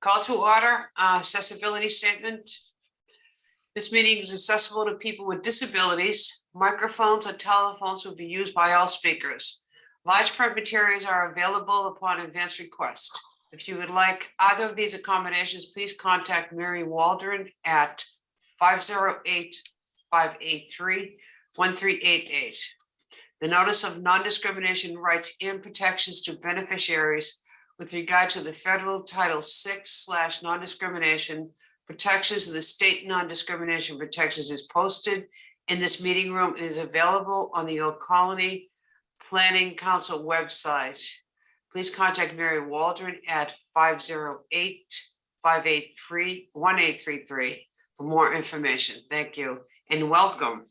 Call to order, accessibility statement. This meeting is accessible to people with disabilities. Microphones or telephones will be used by all speakers. Large print materials are available upon advance request. If you would like either of these accommodations, please contact Mary Waldron at 508-583-1388. The notice of non-discrimination rights and protections to beneficiaries with regard to the federal Title VI / non-discrimination protections of the state non-discrimination protections is posted in this meeting room and is available on the Old Colony Planning Council website. Please contact Mary Waldron at 508-583-1833 for more information. Thank you and welcome.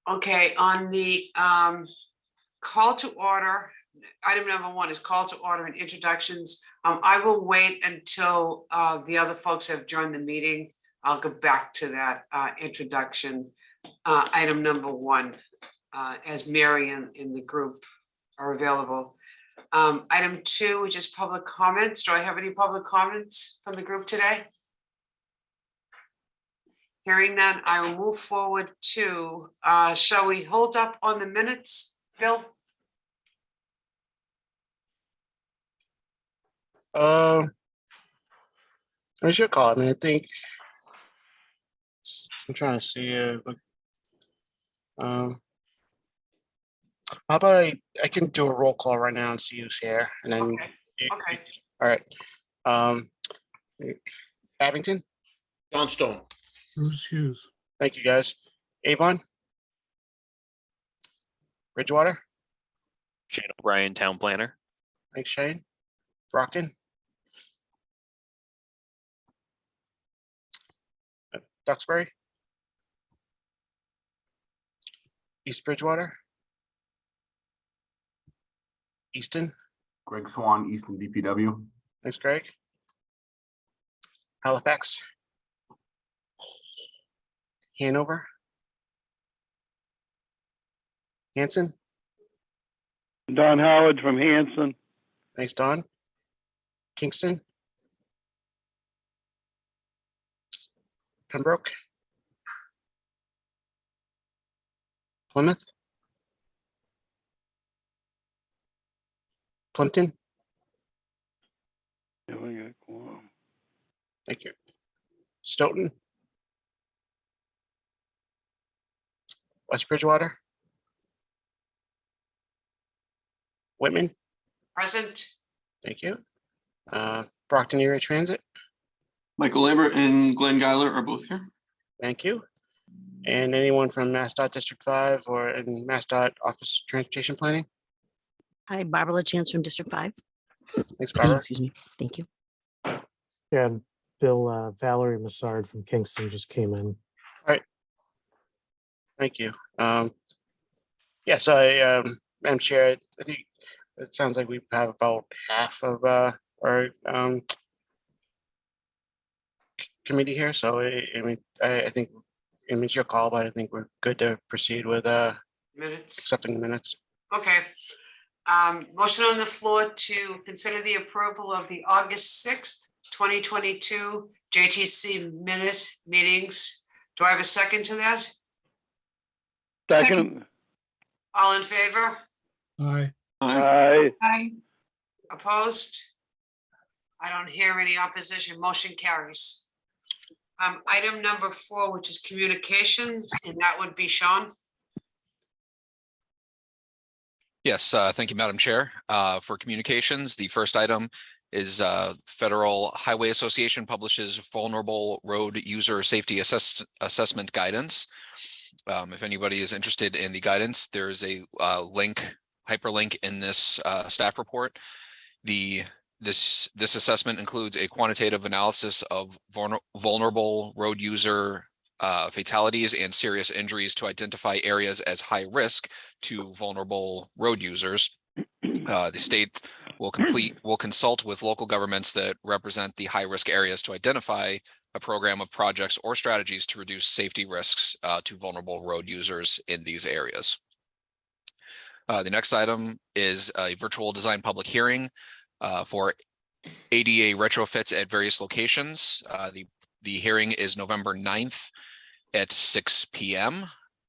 Okay, on the call to order, item number 1 is call to order and introductions. I will wait until the other folks have joined the meeting. I'll go back to that introduction. Item number 1, as Mary and the group are available. Item 2, which is public comments. Do I have any public comments from the group today? Hearing none, I will move forward to, shall we hold up on the minutes, Bill? I should call it. I mean, I think I'm trying to see. How about I can do a roll call right now and see who's here, and then. Okay. All right. Abington. Johnstone. Bruce Hughes. Thank you, guys. Avon. Bridgewater. Shane O'Brien, Town Planner. Thanks, Shane. Brockton. Duxbury. East Bridgewater. Easton. Greg Swan, Easton DPW. Thanks, Greg. Halifax. Hanover. Hanson. Don Howard from Hanson. Thanks, Don. Kingston. Pembroke. Plymouth. Plimpton. Yeah, we got quorum. Thank you. Stoughton. West Bridgewater. Whitman. Present. Thank you. Brockton Area Transit. Michael Lambert and Glenn Geiler are both here. Thank you. And anyone from MassDOT District 5 or in MassDOT Office of Transportation Planning? Hi, Barbara Chance from District 5. Thanks, Barbara. Excuse me. Thank you. Yeah, Bill, Valerie Massard from Kingston just came in. Thank you. Yes, Madam Chair, I think it sounds like we have about half of our committee here. So I mean, I think it's your call, but I think we're good to proceed with Minutes. accepting the minutes. Okay. Motion on the floor to consider the approval of the August 6th, 2022 JTC meetings. Do I have a second to that? Second. All in favor? Aye. Aye. Aye. Opposed? I don't hear any opposition. Motion carries. Item number 4, which is communications, and that would be Sean. Yes, thank you, Madam Chair. For communications, the first item is Federal Highway Association publishes vulnerable road user safety assessment guidance. If anybody is interested in the guidance, there is a hyperlink in this staff report. This assessment includes a quantitative analysis of vulnerable road user fatalities and serious injuries to identify areas as high risk to vulnerable road users. The state will consult with local governments that represent the high risk areas to identify a program of projects or strategies to reduce safety risks to vulnerable road users in these areas. The next item is a virtual design public hearing. for ADA retrofits at various locations. The hearing is November 9th at 6 p.m.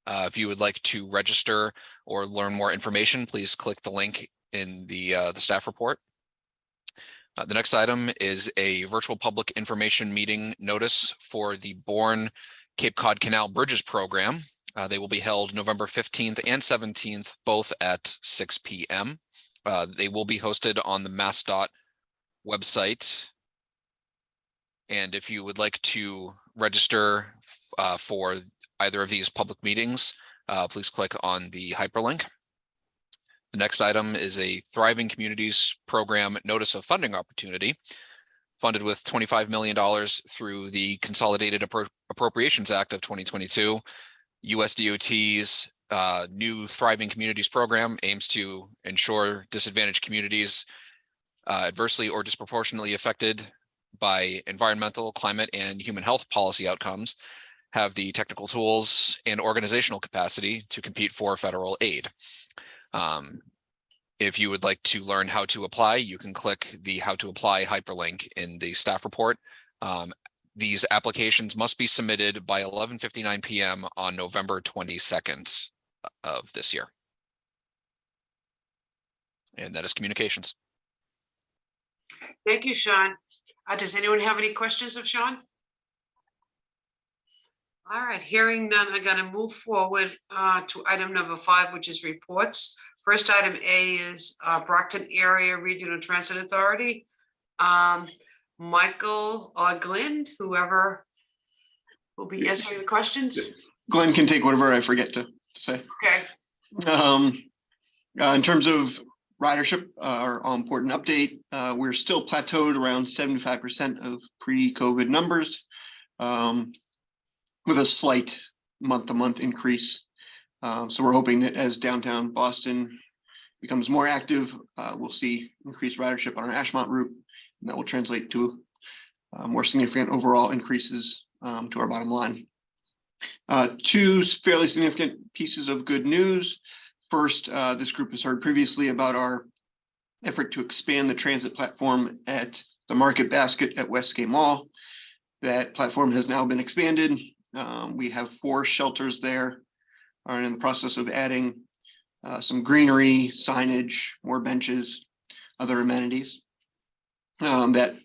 If you would like to register or learn more information, please click the link in the staff report. The next item is a virtual public information meeting notice for the Bourne Cape Cod Canal Bridges program. They will be held November 15th and 17th, both at 6 p.m. They will be hosted on the MassDOT website. And if you would like to register for either of these public meetings, please click on the hyperlink. The next item is a Thriving Communities Program Notice of Funding Opportunity, funded with $25 million through the Consolidated Appropriations Act of 2022. USDOT's new Thriving Communities Program aims to ensure disadvantaged communities adversely or disproportionately affected by environmental, climate, and human health policy outcomes have the technical tools and organizational capacity to compete for federal aid. If you would like to learn how to apply, you can click the How to Apply hyperlink in the staff report. These applications must be submitted by 11:59 p.m. on November 22nd of this year. And that is communications. Thank you, Sean. Does anyone have any questions of Sean? All right, hearing none, I'm going to move forward to item number 5, which is reports. First item A is Brockton Area Regional Transit Authority. Michael or Glenn, whoever will be answering the questions. Glenn can take whatever I forget to say. Okay, In terms of ridership, our all-important update, we're still plateaued around 75% of pre-COVID numbers, with a slight month-to-month increase. So we're hoping that as downtown Boston becomes more active, we'll see increased ridership on our Ashmont route, and that will translate to more significant overall increases to our bottom line. Two fairly significant pieces of good news. First, this group has heard previously about our effort to expand the transit platform at the Market Basket at Westgate Mall. That platform has now been expanded. We have 4 shelters there, are in the process of adding some greenery, signage, more benches, other amenities. That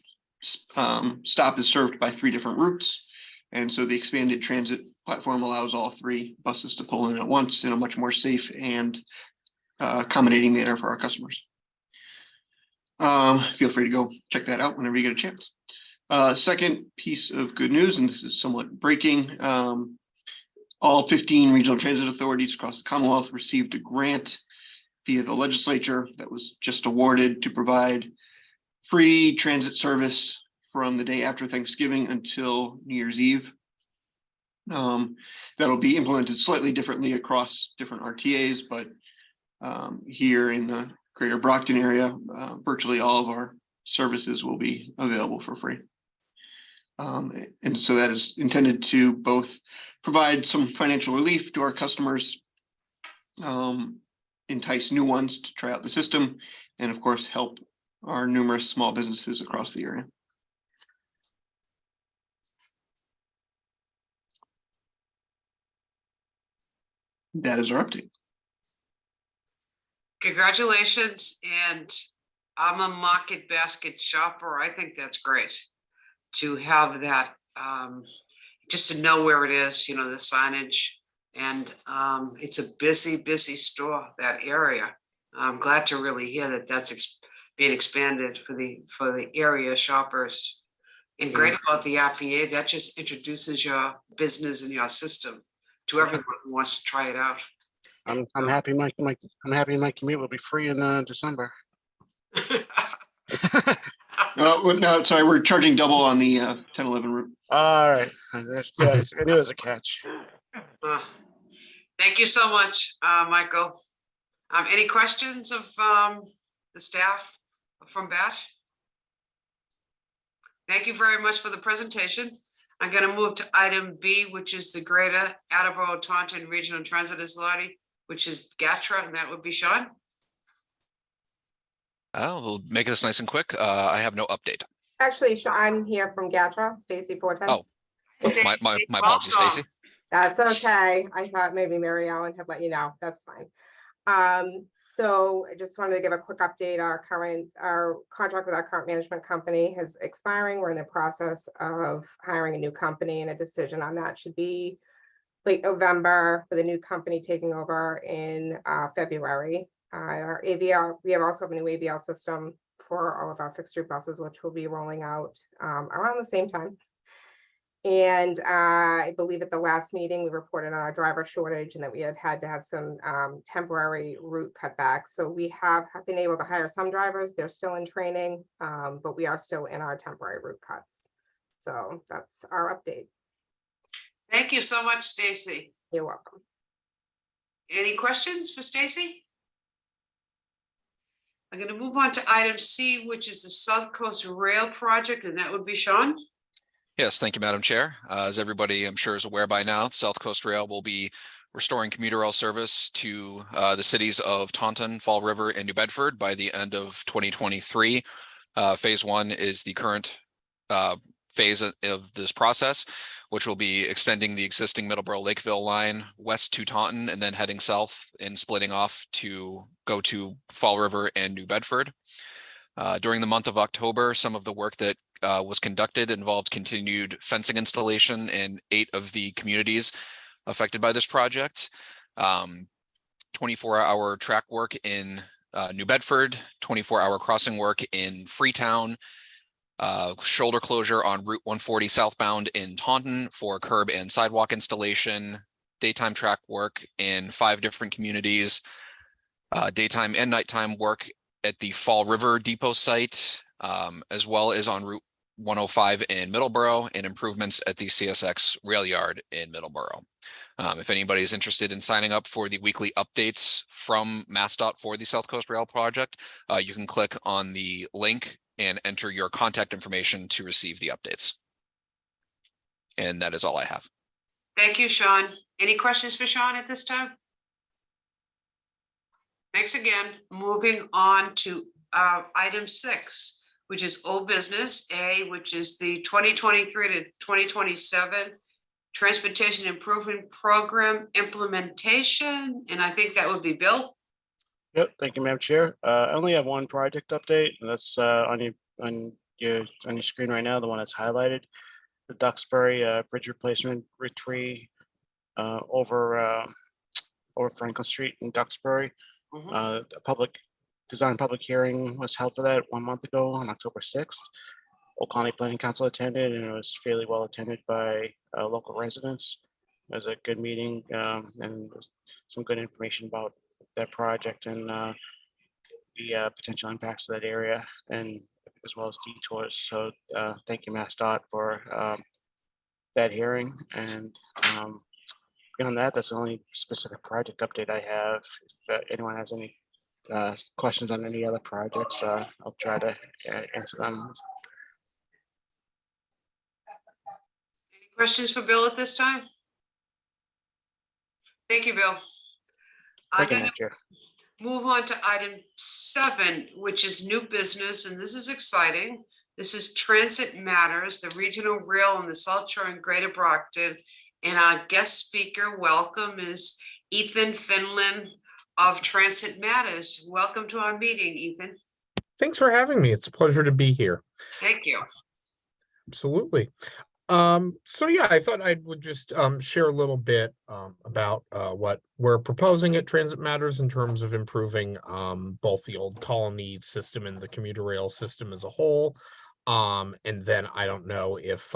stop is served by 3 different routes. And so the expanded transit platform allows all 3 buses to pull in at once in a much more safe and accommodating manner for our customers. Feel free to go check that out whenever you get a chance. Second piece of good news, and this is somewhat breaking, all 15 regional transit authorities across the Commonwealth received a grant via the legislature that was just awarded to provide free transit service from the day after Thanksgiving until New Year's Eve. That'll be implemented slightly differently across different RTAs, but here in the greater Brockton area, virtually all of our services will be available for free. And so that is intended to both provide some financial relief to our customers, entice new ones to try out the system, and of course, help our numerous small businesses across the area. That is our update. congratulations. And I'm a Market Basket shopper. I think that's great to have that, just to know where it is, you know, the signage. And it's a busy store, that area. I'm glad to really hear that that's being expanded for the area shoppers. And great about the RPA, that just introduces your business and your system to everyone who wants to try it out. I'm happy my commute will be free in December. No, sorry, we're charging double on the 1011 route. All right, I knew there was a catch. Thank you so much, Michael. Any questions of the staff from BAT? Thank you very much for the presentation. I'm going to move to item B, which is the Greater Attleboro Taunton Regional Transit Authority, which is GATRA, and that would be Sean. We'll make this nice and quick. I have no update. Actually, I'm here from GATRA, Stacy Forte. Oh. My Stacy, apologies, welcome. Stacy. That's okay. I thought maybe Mary Ellen had let you know. That's fine. So I just wanted to give a quick update. Our contract with our current management company is expiring. We're in the process of hiring a new company, and a decision on that should be late November, with a new company taking over in February. Our AVL, we also have a new AVL system for all of our fixed route buses, which will be rolling out around the same time. And I believe at the last meeting, we reported on our driver shortage and that we had to have some temporary route cutbacks. So we have been able to hire some drivers. They're still in training, but we are still in our temporary route cuts. So that's our update. Thank you so much, Stacy. You're welcome. Any questions for Stacy? I'm going to move on to item C, which is the South Coast Rail Project, and that would be Sean. Yes, thank you, Madam Chair. As everybody I'm sure is aware by now, South Coast Rail will be restoring commuter rail service to the cities of Taunton, Fall River, and New Bedford by the end of 2023. Phase 1 is the current phase of this process, which will be extending the existing Middleborough-Lakeville line west to Taunton and then heading south and splitting off to go to Fall River and New Bedford. During the month of October, some of the work that was conducted involved continued fencing installation in 8 of the communities affected by this project. 24-hour track work in New Bedford, 24-hour crossing work in Freetown, shoulder closure on Route 140 southbound in Taunton for curb and sidewalk installation, daytime track work in 5 different communities, daytime and nighttime work at the Fall River Depot site, as well as on Route 105 in Middleborough, and improvements at the CSX rail yard in Middleborough. If anybody is interested in signing up for the weekly updates from MassDOT for the South Coast Rail Project, you can click on the link and enter your contact information to receive the updates. And that is all I have. Thank you, Sean. Any questions for Sean at this time? Thanks again. Moving on to item 6, which is old business A, which is the 2023 to 2027 Transportation Improvement Program implementation. And I think that would be Bill. Yep, thank you, Madam Chair. I only have one project update, and that's on your screen right now, the one that's highlighted, the Duxbury Bridge Replacement Route 3 over Franklin Street in Duxbury. A public hearing was held for that 1 month ago on October 6th. Old Colony Planning Council attended, and it was fairly well attended by local residents. It was a good meeting, and some good information about that project and the potential impacts of that area, and as well as detours. So thank you, MassDOT, for that hearing. And beyond that, that's the only specific project update I have. If anyone has any questions on any other projects, I'll try to answer them. Any questions for Bill at this time? Thank you, Bill. I'm Thank you, going Madam to Chair. move on to item 7, which is new business, and this is exciting. This is Transit Matters, the regional rail in the South Shore and Greater Brockton. And our guest speaker, welcome, is Ethan Finland of Transit Matters. Welcome to our meeting, Ethan. Thanks for having me. It's a pleasure to be here. Thank you. Absolutely. So yeah, I thought I would just share a little bit about what we're proposing at Transit Matters in terms of improving both the Old Colony system and the commuter rail system as a whole. And then I don't know if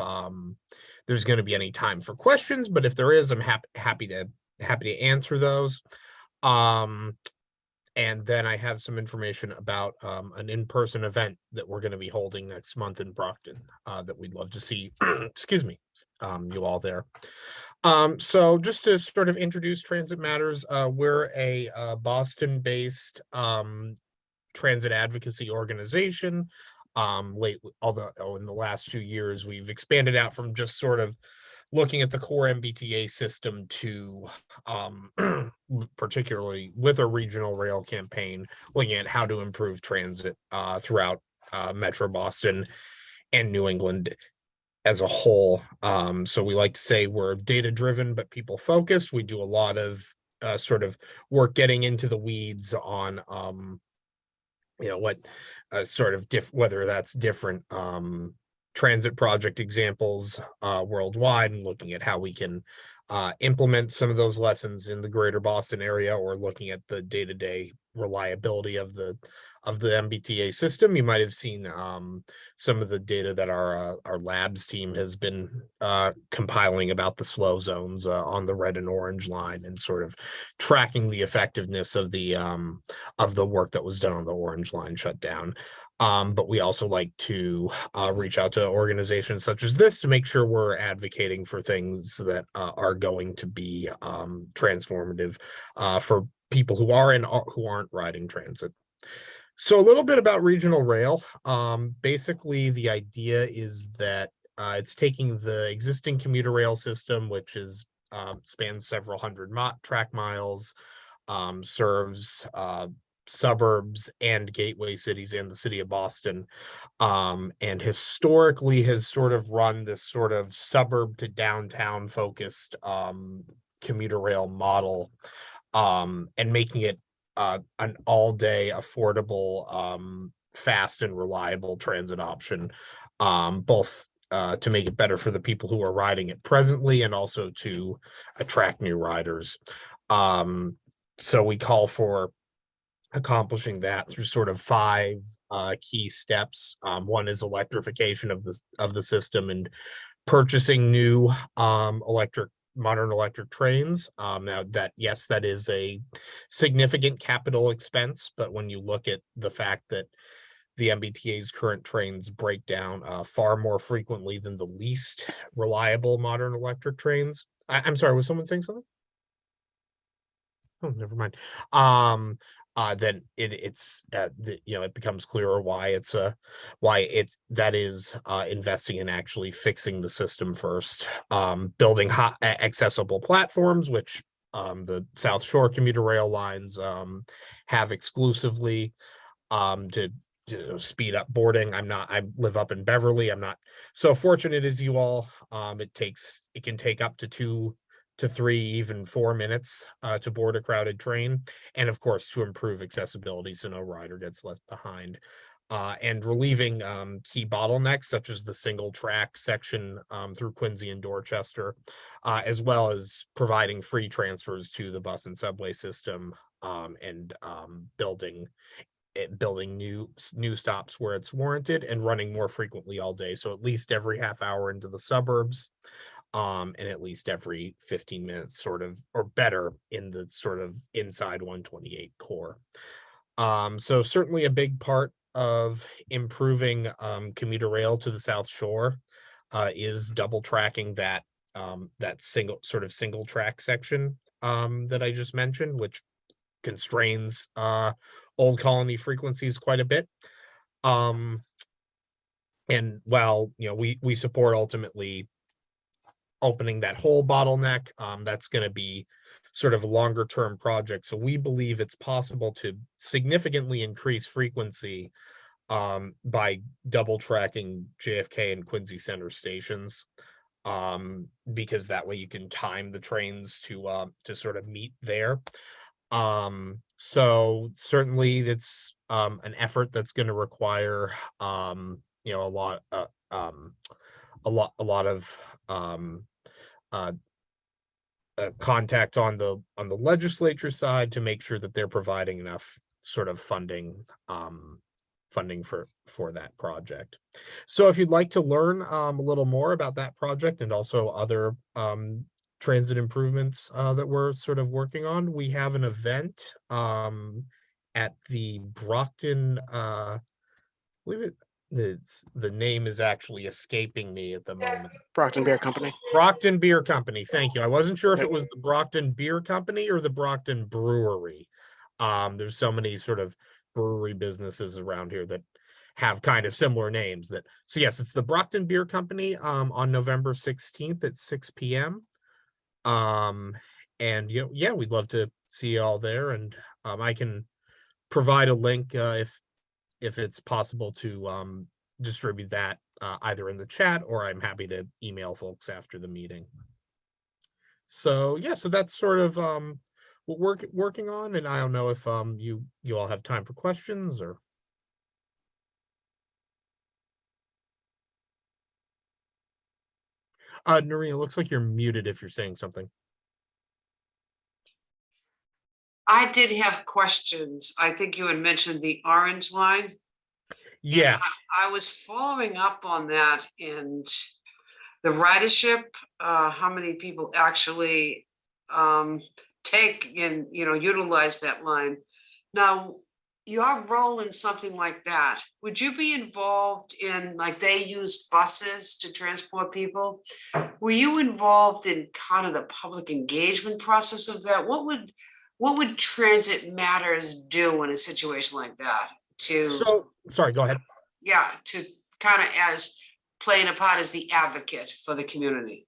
there's going to be any time for questions, but if there is, I'm happy to answer those. And then I have some information about an in-person event that we're going to be holding next month in Brockton that we'd love to see, excuse me, you all there. So just to sort of introduce Transit Matters, we're a Boston-based transit advocacy organization. Although in the last few years, we've expanded out from just sort of looking at the core MBTA system to particularly with a regional rail campaign, looking at how to improve transit throughout Metro Boston and New England as a whole. So we like to say we're data driven, but people focused. We do a lot of sort of work getting into the weeds on what sort of whether that's different transit project examples worldwide, and looking at how we can implement some of those lessons in the greater Boston area, or looking at the day-to-day reliability of the MBTA system. You might have seen some of the data that our labs team has been compiling about the slow zones on the red and orange line, and sort of tracking the effectiveness of the work that was done on the orange line shutdown. But we also like to reach out to organizations such as this to make sure we're advocating for things that are going to be transformative for people who are and who aren't riding transit. So a little bit about regional rail. Basically, the idea is that it's taking the existing commuter rail system, which is spans several hundred track miles, serves suburbs and gateway cities in the city of Boston, and historically has sort of run this sort of suburb to downtown focused commuter rail model, and making it an all-day affordable, fast and reliable transit option, both to make it better for the people who are riding it presently, and also to attract new riders. So we call for accomplishing that through sort of 5 key steps. One is electrification of the system and purchasing new modern electric trains. Now that, yes, that is a significant capital expense, but when you look at the fact that the MBTA's current trains break down far more frequently than the least reliable modern electric trains. I'm sorry, was someone saying something? Oh, never mind. Then it becomes clearer why that is investing in actually fixing the system first, building accessible platforms, which the South Shore commuter rail lines have exclusively to speed up boarding. I live up in Beverly. I'm not so fortunate as you all. It can take up to 2 to 3, even 4 minutes to board a crowded train, and of course to improve accessibility so no rider gets left behind, and relieving key bottlenecks such as the single track section through Quincy and Dorchester, as well as providing free transfers to the bus and subway system, and building new stops where it's warranted, and running more frequently all day, so at least every half hour into the suburbs, and at least every 15 minutes, sort of, or better in the sort of inside 128 core. So certainly a big part of improving commuter rail to the South Shore is double tracking that single track section that I just mentioned, which constrains Old Colony frequencies quite a bit. And while we support ultimately opening that whole bottleneck, that's going to be sort of a longer term project. So we believe it's possible to significantly increase frequency by double tracking JFK and Quincy Center stations, because that way you can time the trains to sort of meet there. So certainly that's an effort that's going to require a lot of contact on the legislature side to make sure that they're providing enough sort of funding for that project. So if you'd like to learn a little more about that project and also other transit improvements that we're sort of working on, we have an event at the Brockton, I believe the name is actually escaping me at the moment. Brockton Beer Company. Brockton Beer Company. Thank you. I wasn't sure if it was the Brockton Beer Company or the Brockton Brewery. There's so many sort of brewery businesses around here that have kind of similar names. That so yes, it's the Brockton Beer Company on November 16th at 6 p.m. And yeah, we'd love to see you all there, and I can provide a link if it's possible to distribute that either in the chat, or I'm happy to email folks after the meeting. So yeah, so that's sort of what we're working on, and I don't know if you all have time for questions or. Noreen, it looks like you're muted if you're saying something. I did have questions. I think you had mentioned the orange line. Yes. I was following up on that, and the ridership, how many people actually take and utilize that line. Now, your role in something like that, would you be involved in, like, they use buses to transport people? Were you involved in kind of the public engagement process of that? What would Transit Matters do in a situation like that? So sorry, go ahead. Yeah, to kind of as playing a part as the advocate for the community.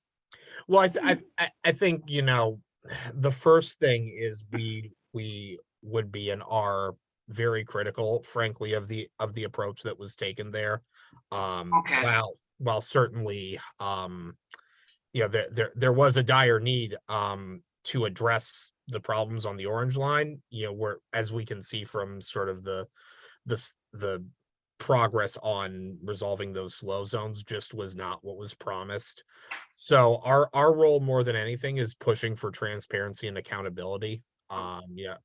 Well, I think the first thing is we would be and are very critical, frankly, of the approach that was taken there. Okay. While certainly there was a dire need to address the problems on the orange line, where, as we can see from sort of the progress on resolving those slow zones, just was not what was promised. So our role, more than anything, is pushing for transparency and accountability.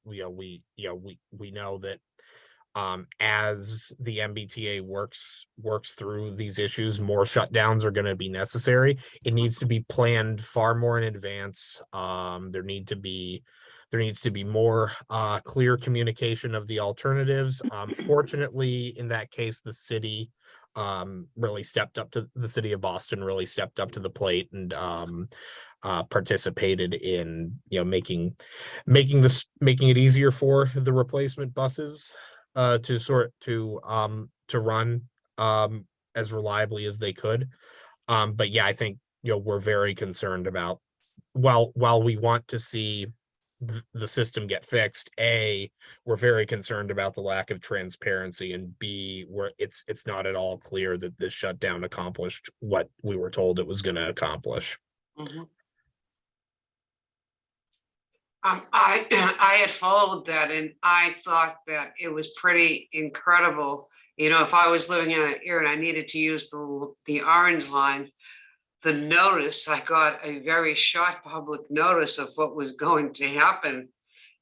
We know that as the MBTA works through these issues, more shutdowns are going to be necessary. It needs to be planned far more in advance. There needs to be more clear communication of the alternatives. Fortunately, in that case, the city really stepped up to the city of Boston, really stepped up to the plate and participated in making it easier for the replacement buses to run as reliably as they could. But yeah, I think we're very concerned about, while we want to see the system get fixed, A, we're very concerned about the lack of transparency, and B, where it's not at all clear that this shutdown accomplished what we were told it was going to accomplish. Mm-hmm. I had followed that, and I thought that it was pretty incredible. If I was living in an area and I needed to use the orange line, the notice, I got a very short public notice of what was going to happen.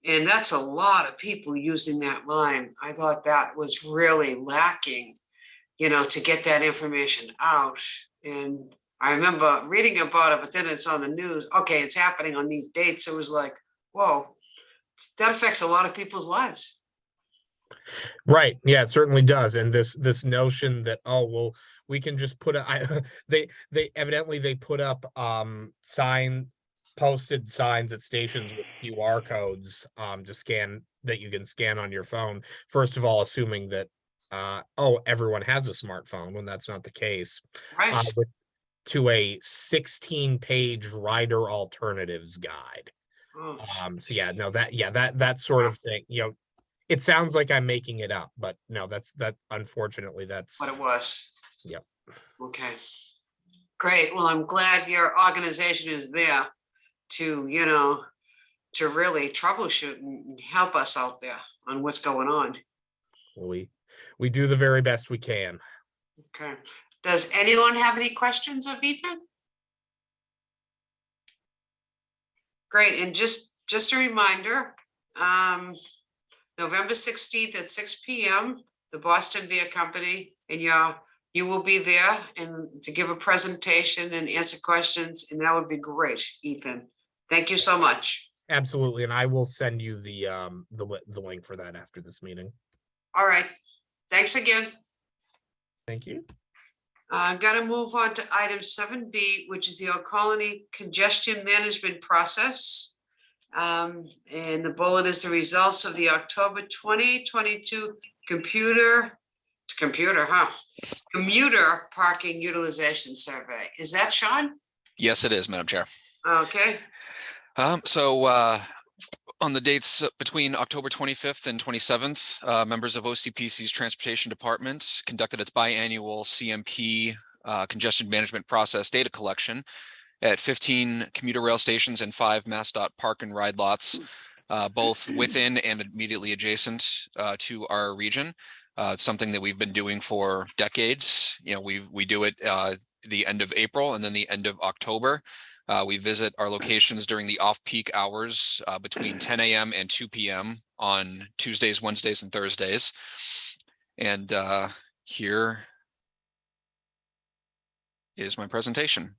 And that's a lot of people using that line. I thought that was really lacking, to get that information out. And I remember reading about it, but then it's on the news. Okay, it's happening on these dates. It was like, whoa, that affects a lot of people's lives. Right. Yeah, it certainly does. And this notion that, oh, well, we can just put they evidently put up posted signs at stations with QR codes to scan, that you can scan on your phone. First of all, assuming that everyone has a smartphone, when that's not the case. Right. To a 16-page rider alternatives guide. Oh. So yeah, no, that sort of thing, it sounds like I'm making it up, but no, unfortunately that's what it was. Yep. Okay. Great. Well, I'm glad your organization is there to, to really troubleshoot and help us out there on what's going on. We do the very best we can. Okay. Does anyone have any questions of Ethan? Great. And just a reminder, November 16th at 6 p.m., the Boston Beer Company, and you will be there and to give a presentation and answer questions, and that would be great, Ethan. Thank you so much. Absolutely, and I will send you the link for that after this meeting. All right. Thanks again. Thank you. I'm going to move on to item 7B, which is the Old Colony congestion management process. And the bullet is the results of the October 2022 computer Computer, huh? Commuter parking utilization survey. Is that Sean? Yes, it is, Madam Chair. Okay, On the dates between October 25th and 27th, members of OCPC's Transportation Department conducted its biannual CMP congestion management process data collection at 15 commuter rail stations and 5 MassDOT park and ride lots, both within and immediately adjacent to our region. It's something that we've been doing for decades. You know, we do it the end of April and then the end of October. We visit our locations during the off-peak hours between 10 a.m. and 2 p.m. on Tuesdays, Wednesdays, and Thursdays. And here is my presentation.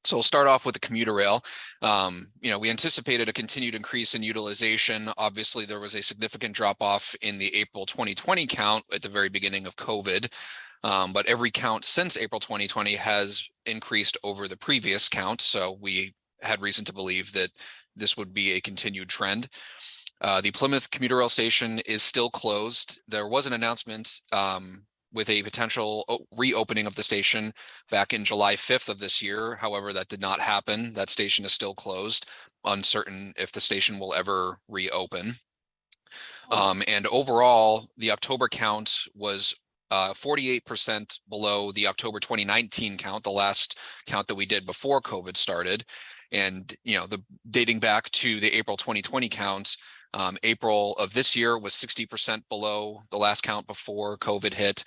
So we'll start off with the commuter rail. We anticipated a continued increase in utilization. Obviously, there was a significant drop off in the April 2020 count at the very beginning of COVID. But every count since April 2020 has increased over the previous count. So we had reason to believe that this would be a continued trend. The Plymouth commuter rail station is still closed. There was an announcement with a potential reopening of the station back in July 5th of this year. However, that did not happen. That station is still closed, uncertain if the station will ever reopen. And overall, the October count was 48% below the October 2019 count, the last count that we did before COVID started. And, dating back to the April 2020 counts, April of this year was 60% below the last count before COVID hit.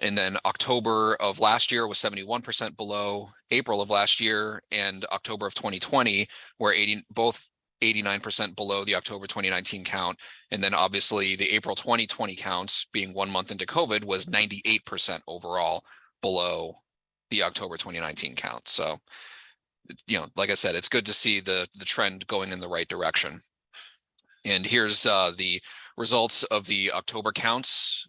And then October of last year was 71% below April of last year, and October of 2020 were both 89% below the October 2019 count. And then obviously the April 2020 counts, being 1 month into COVID, was 98% overall below the October 2019 count. So, like I said, it's good to see the trend going in the right direction. And here's the results of the October counts,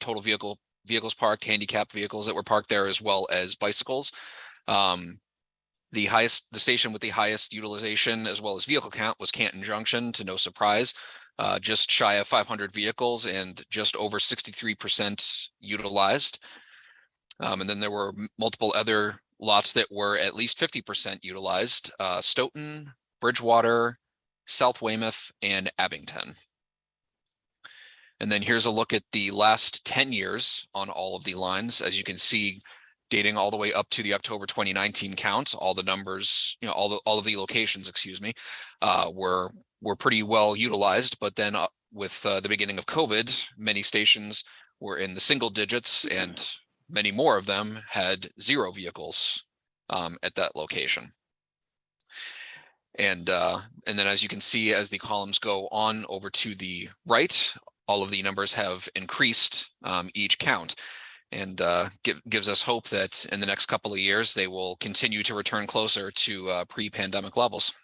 total vehicles parked, handicapped vehicles that were parked there, as well as bicycles. The station with the highest utilization as well as vehicle count was Canton Junction, to no surprise, just shy of 500 vehicles and just over 63% utilized. And then there were multiple other lots that were at least 50% utilized: Stoughton, Bridgewater, South Weymouth, and Abington. And then here's a look at the last 10 years on all of the lines. As you can see, dating all the way up to the October 2019 count, all the numbers, all of the locations, were pretty well utilized. But then with the beginning of COVID, many stations were in the single digits, and many more of them had 0 vehicles at that location. And then, as you can see, as the columns go on over to the right, all of the numbers have increased each count, and gives us hope that in the next couple of years, they will continue to return closer to pre-pandemic levels.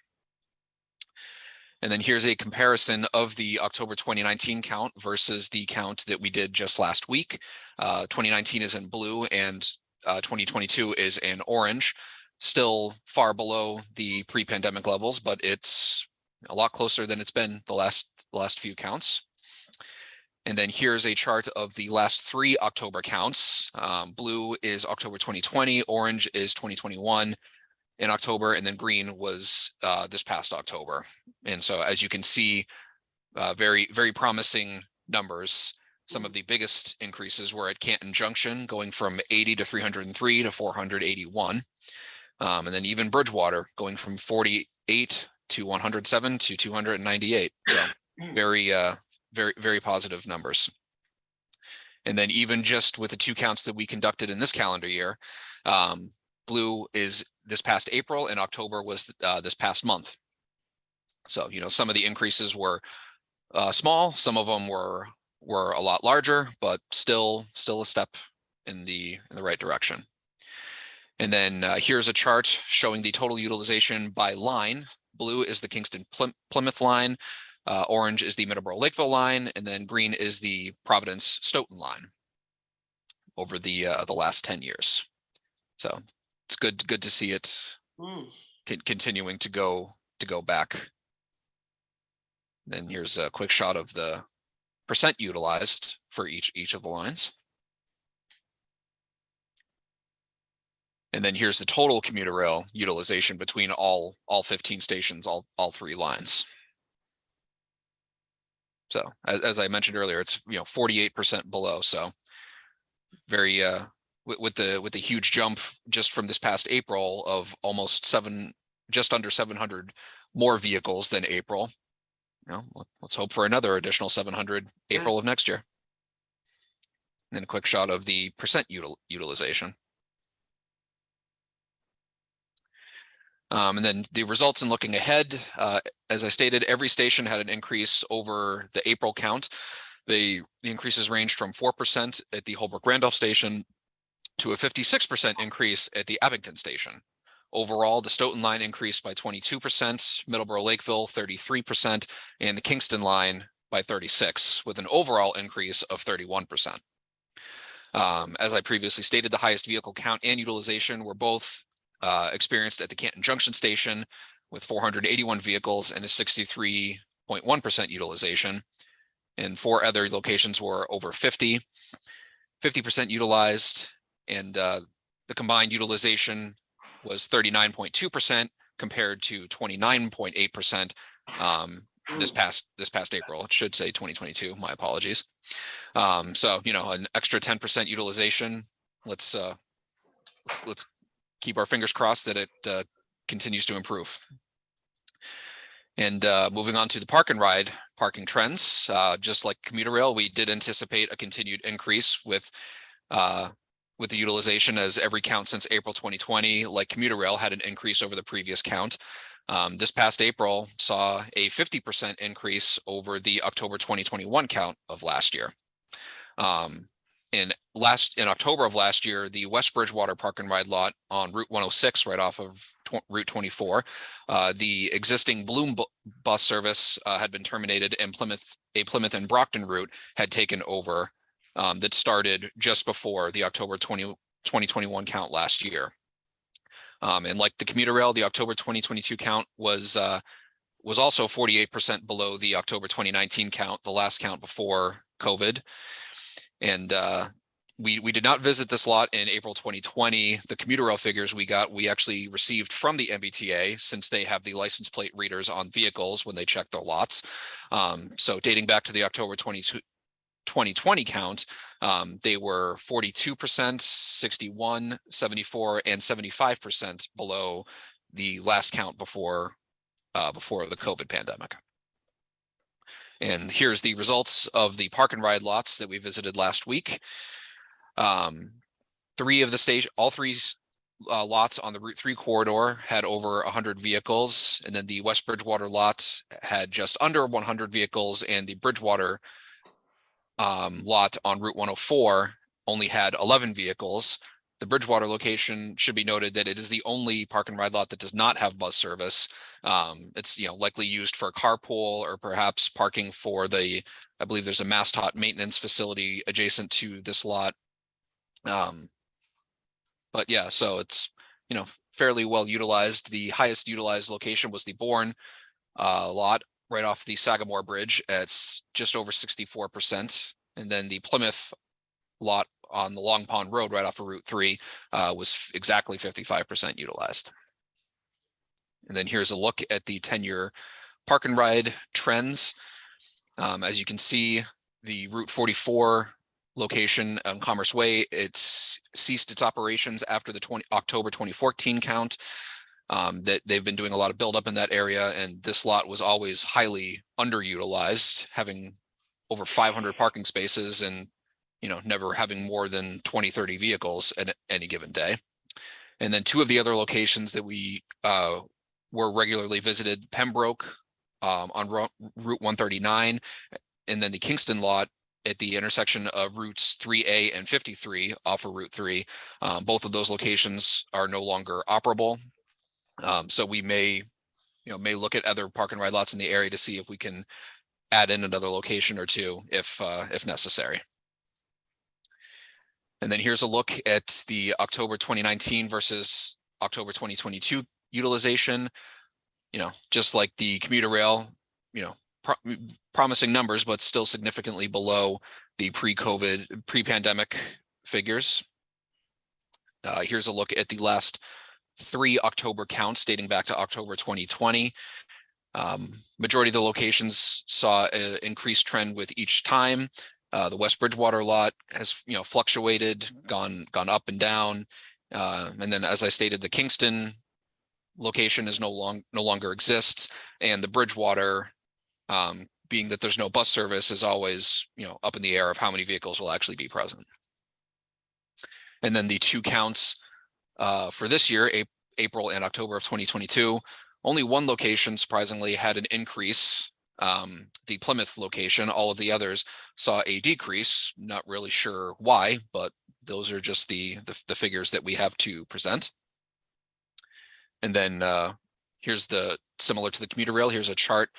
And then here's a comparison of the October 2019 count versus the count that we did just last week. 2019 is in blue and 2022 is in orange. Still far below the pre-pandemic levels, but it's a lot closer than it's been the last few counts. And then here's a chart of the last 3 October counts. Blue is October 2020, orange is 2021 in October, and then green was this past October. And so, as you can see, very, very promising numbers. Some of the biggest increases were at Canton Junction, going from 80 to 303 to 481. And then even Bridgewater going from 48 to 107 to 298. So very, very positive numbers. And then even just with the 2 counts that we conducted in this calendar year, blue is this past April and October was this past month. So, some of the increases were small, some of them were a lot larger, but still a step in the right direction. And then here's a chart showing the total utilization by line. Blue is the Kingston Plymouth line, orange is the Middleborough Lakeville line, and then green is the Providence Stoughton line over the last 10 years. So it's good to see it continuing to go back. Then here's a quick shot of the percent utilized for each of the lines. And then here's the total commuter rail utilization between all 15 stations, all 3 lines. So as I mentioned earlier, it's 48% below. So very with the huge jump just from this past April of almost just under 700 more vehicles than April. Let's hope for another additional 700 April of next year. And then a quick shot of the percent utilization. And then the results in looking ahead, as I stated, every station had an increase over the April count. The increases ranged from 4% at the Holbrook-Randolph station to a 56% increase at the Abington station. Overall, the Stoughton line increased by 22%, Middleborough-Lakeville 33%, and the Kingston line by 36%, with an overall increase of 31%. As I previously stated, the highest vehicle count and utilization were both experienced at the Canton Junction station with 481 vehicles and a 63.1% utilization. And 4 other locations were over 50% utilized, and the combined utilization was 39.2% compared to 29.8% this past April. It should say 2022. My apologies. So an extra 10% utilization. Let's keep our fingers crossed that it continues to improve. And moving on to the park and ride parking trends, just like commuter rail, we did anticipate a continued increase with the utilization, as every count since April 2020, like commuter rail, had an increase over the previous count. This past April saw a 50% increase over the October 2021 count of last year. In October of last year, the West Bridgewater Park and Ride lot on Route 106, right off of Route 24, the existing Bloom bus service had been terminated, and a Plymouth and Brockton route had taken over. That started just before the October 2021 count last year. And like the commuter rail, the October 2022 count was also 48% below the October 2019 count, the last count before COVID. And we did not visit this lot in April 2020. The commuter rail figures we actually received from the MBTA, since they have the license plate readers on vehicles when they check their lots. So dating back to the October 2020 count, they were 42%, 61, 74, and 75% below the last count before the COVID pandemic. And here's the results of the park and ride lots that we visited last week. All three lots on the Route 3 corridor had over 100 vehicles, and then the West Bridgewater lot had just under 100 vehicles, and the Bridgewater lot on Route 104 only had 11 vehicles. The Bridgewater location should be noted that it is the only park and ride lot that does not have bus service. It's likely used for carpool or perhaps parking for I believe there's a MassTOT maintenance facility adjacent to this lot. But yeah, so it's fairly well utilized. The highest utilized location was the Bourne lot right off the Sagamore Bridge. It's just over 64%, and then the Plymouth lot on the Long Pond Road right off of Route 3 was exactly 55% utilized. And then here's a look at the 10-year park and ride trends. As you can see, the Route 44 location on Commerce Way, it's ceased its operations after the October 2014 count. That they've been doing a lot of buildup in that area, and this lot was always highly underutilized, having over 500 parking spaces and never having more than 20-30 vehicles at any given day. And then 2 of the other locations that we were regularly visited, Pembroke on Route 139, and then the Kingston lot at the intersection of routes 3A and 53 off of Route 3. Both of those locations are no longer operable. So we may look at other park and ride lots in the area to see if we can add in another location or 2 if necessary. And then here's a look at the October 2019 versus October 2022 utilization. Just like the commuter rail, promising numbers, but still significantly below the pre-pandemic figures. Here's a look at the last 3 October counts dating back to October 2020. Majority of the locations saw an increased trend with each time. The West Bridgewater lot has, fluctuated, gone up and down. And then, as I stated, the Kingston location is no longer exists, and the Bridgewater, being that there's no bus service, is always, up in the air of how many vehicles will actually be present. And then the 2 counts for this year, April and October of 2022, only 1 location surprisingly had an increase. The Plymouth location. All of the others saw a decrease. Not really sure why, but those are just the figures that we have to present. And then here's similar to the commuter rail, here's a chart,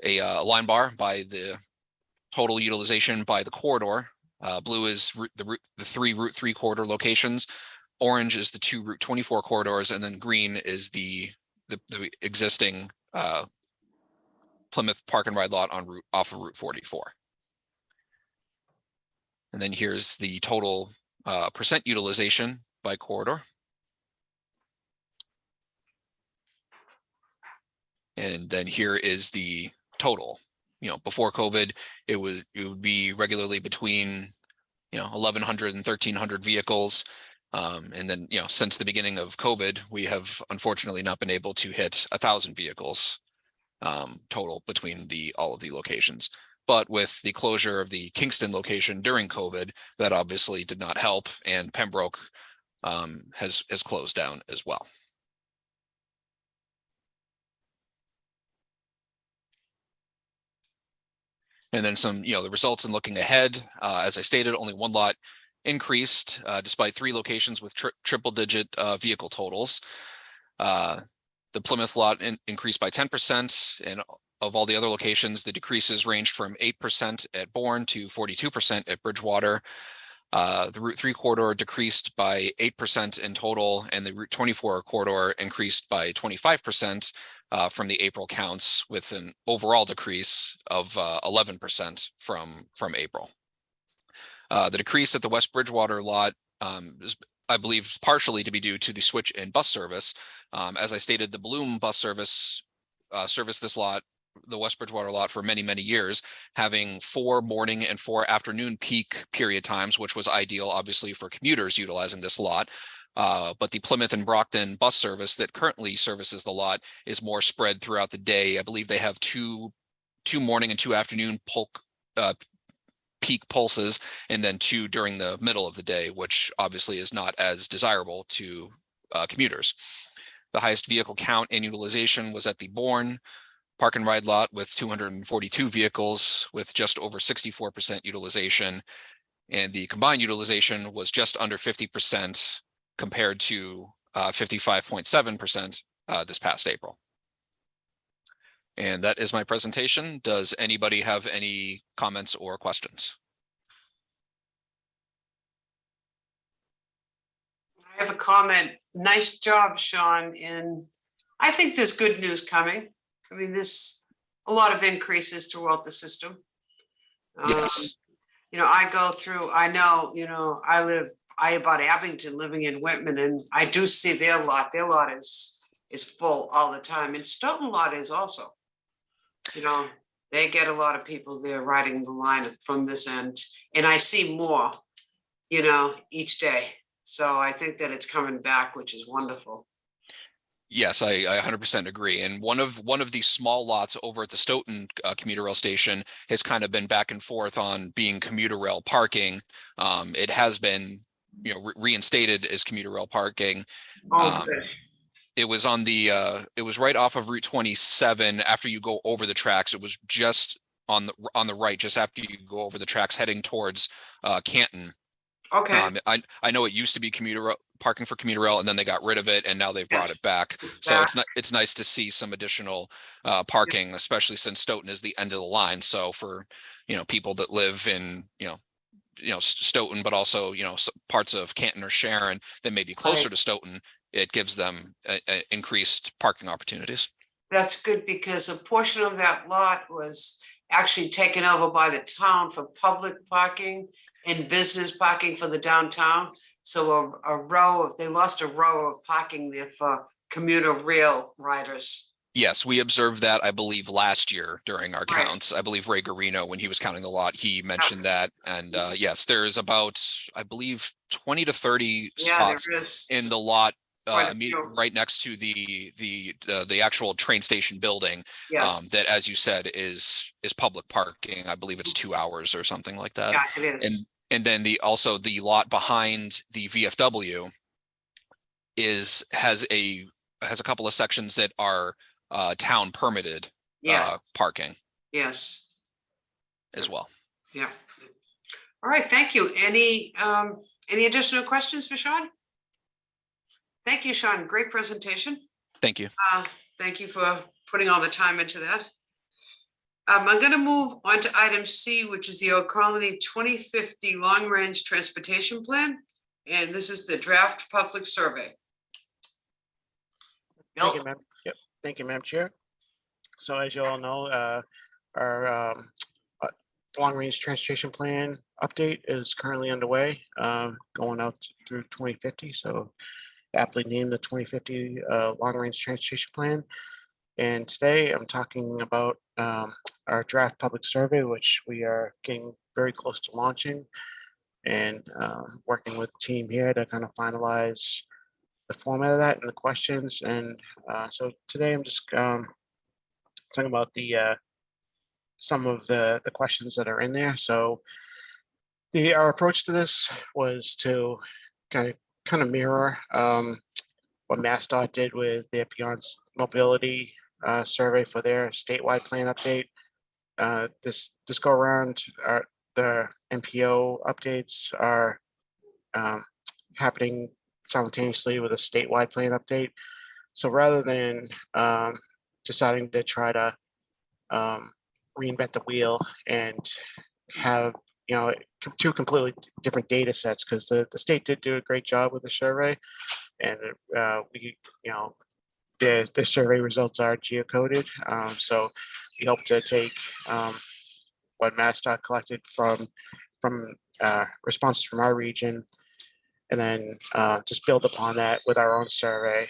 a line bar by the total utilization by the corridor. Blue is the 3 Route 3 corridor locations. Orange is the 2 Route 24 corridors, and then green is the existing Plymouth park and ride lot off of Route 44. And then here's the total percent utilization by corridor. And then here is the total. Before COVID, it would be regularly between 1,100 and 1,300 vehicles. And then, since the beginning of COVID, we have unfortunately not been able to hit 1,000 vehicles total between all of the locations. But with the closure of the Kingston location during COVID, that obviously did not help, and Pembroke has closed down as well. And then some, the results in looking ahead, as I stated, only 1 lot increased despite 3 locations with triple-digit vehicle totals. The Plymouth lot increased by 10%, and of all the other locations, the decreases ranged from 8% at Bourne to 42% at Bridgewater. The Route 3 corridor decreased by 8% in total, and the Route 24 corridor increased by 25% from the April counts, with an overall decrease of 11% from April. The decrease at the West Bridgewater lot is, I believe, partially to be due to the switch in bus service. As I stated, the Bloom bus service serviced this lot, the West Bridgewater lot, for many, many years, having 4 morning and 4 afternoon peak period times, which was ideal, obviously, for commuters utilizing this lot. But the Plymouth and Brockton bus service that currently services the lot is more spread throughout the day. I believe they have two morning and 2 afternoon peak pulses, and then 2 during the middle of the day, which obviously is not as desirable to commuters. The highest vehicle count and utilization was at the Bourne park and ride lot with 242 vehicles with just over 64% utilization. And the combined utilization was just under 50% compared to 55.7% this past April. And that is my presentation. Does anybody have any comments or questions? I have a comment. Nice job, Sean. And I think there's good news coming. I mean, there's a lot of increases throughout the system. Yes. I go through, I know, I about Abington, living in Whitman, and I do see their lot. Their lot is full all the time. And Stoughton lot is also. They get a lot of people there riding the line from this end. And I see more, each day. So I think that it's coming back, which is wonderful. Yes, I 100% agree. And one of these small lots over at the Stoughton commuter rail station has kind of been back and forth on being commuter rail parking. It has been, reinstated as commuter rail parking. It was it was right off of Route 27. After you go over the tracks, it was just on the right, just after you go over the tracks heading towards Canton. Okay. I know it used to be parking for commuter rail, and then they got rid of it, and now they've brought it back. So it's nice to see some additional parking, especially since Stoughton is the end of the line. So for people that live in Stoughton, but also parts of Canton or Sharon that may be closer to Stoughton, it gives them increased parking opportunities. That's good, because a portion of that lot was actually taken over by the town for public parking and business parking for the downtown. So a row, they lost a row of parking there for commuter rail riders. Yes, we observed that, I believe, last year during our Right. counts. I believe Ray Garino, when he was counting the lot, he mentioned that. And yes, there's about, I believe, 20 to 30 Yeah, spots there is. in the lot Quite a few. right next to the actual train station building. Yes, That, as you said, is public parking. I believe it's 2 hours or something like that. yeah, it is. And then also the lot behind the VFW has a couple of sections that are town permitted Yeah, parking yes, as well. yeah. All right, thank you. Any additional questions for Sean? Thank you, Sean. Great presentation. Thank you. Thank you for putting all the time into that. I'm going to move on to item C, which is the Old Colony 2050 Long Range Transportation Plan. And this is the draft public survey. Thank you, Bill? ma'am. Yep, thank you, Madam Chair. So as you all know, our long-range transportation plan update is currently underway, going out through 2050. So aptly named the 2050 long-range transportation plan. And today I'm talking about our draft public survey, which we are getting very close to launching, and working with the team here to kind of finalize the format of that and the questions. And so today I'm just talking about some of the questions that are in there. So our approach to this was to kind of mirror what MassDOT did with their Beyond Mobility survey for their statewide plan update. This go around, the MPO updates are happening simultaneously with a statewide plan update. So rather than deciding to try to reinvent the wheel and have two completely different data sets, because the state did do a great job with the survey, and the survey results are geocoded. So we hope to take what MassDOT collected from responses from our region, and then just build upon that with our own survey.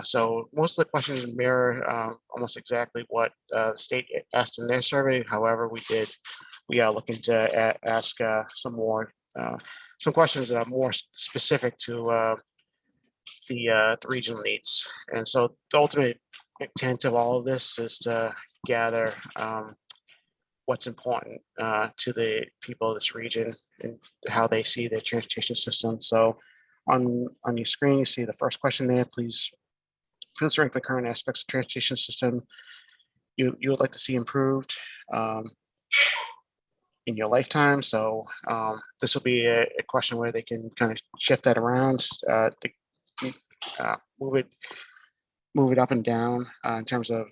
So most of the questions mirror almost exactly what the state asked in their survey. However, we are looking to ask some questions that are more specific to the regional needs. And so the ultimate intent of all of this is to gather what's important to the people of this region and how they see their transportation system. So on your screen, you see the first question there. Please rank the current aspects of transportation system you would like to see improved in your lifetime. So this will be a question where they can kind of shift that around, move it up and down in terms of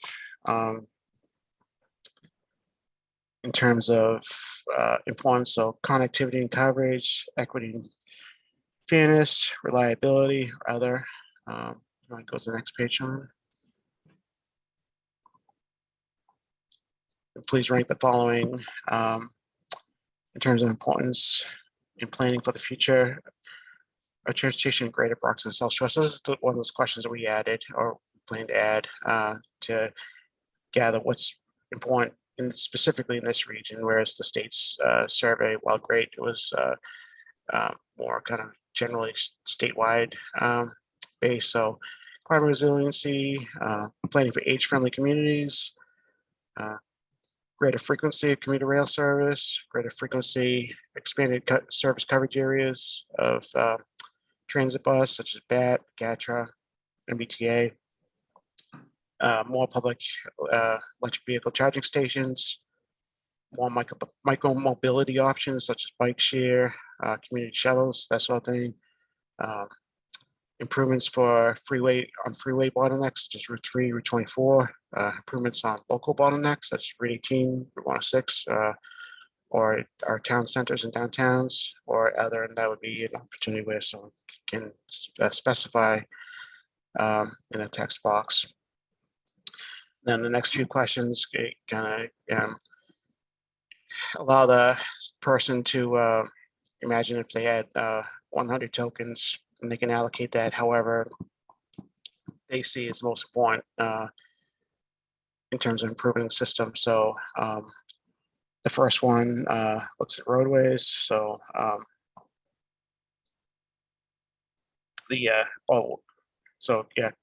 importance. So connectivity and coverage, equity and fairness, reliability, or other. You want to go to the next page, Sean? Please rank the following in terms of importance in planning for the future of transportation in Greater Brockton and South Shore. So this is one of those questions that we added or plan to add to gather what's important specifically in this region, whereas the state's survey, while great, it was more kind of generally statewide based. So climate resiliency, planning for age-friendly communities, greater frequency of commuter rail service, greater frequency, expanded service coverage areas of transit bus, such as BAT, GATRA, MBTA, more public electric vehicle charging stations, more micro mobility options such as bike share, community shuttles, that sort of thing. Improvements for freeway bottlenecks such as Route 3, Route 24. Improvements on local bottlenecks such as Route 18, Route 106, or our town centers and downtowns, or other, and that would be an opportunity where someone can specify in a text box. Then the next few questions kind of allow the person to imagine if they had 100 tokens and they can allocate that however they see is most important in terms of improving the system. So the first one looks at roadways. So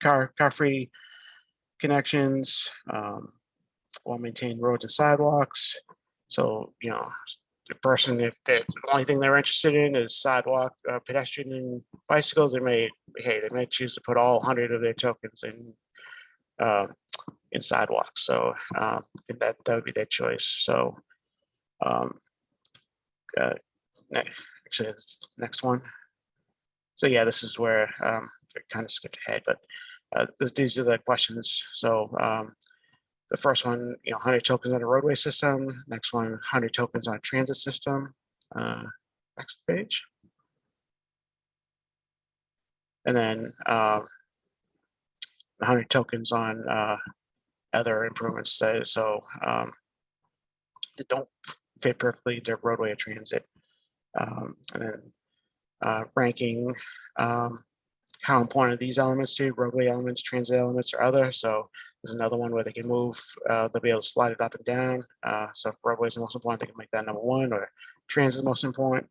car-free connections, well-maintained roads and sidewalks. So, the person, if the only thing they're interested in is sidewalk, pedestrian and bicycles, they may choose to put all 100 of their tokens in sidewalks. So that would be their choice. So actually, next one. So yeah, this is where I kind of skipped ahead, but these are the questions. So the first one, 100 tokens on a roadway system. Next one, 100 tokens on a transit system. Next page. And then 100 tokens on other improvements. So that don't fit perfectly into roadway or transit. And then ranking how important are these elements to roadway elements, transit elements, or other. So there's another one where they can move, they'll be able to slide it up and down. So if roadway is the most important, they can make that number one, or transit is the most important.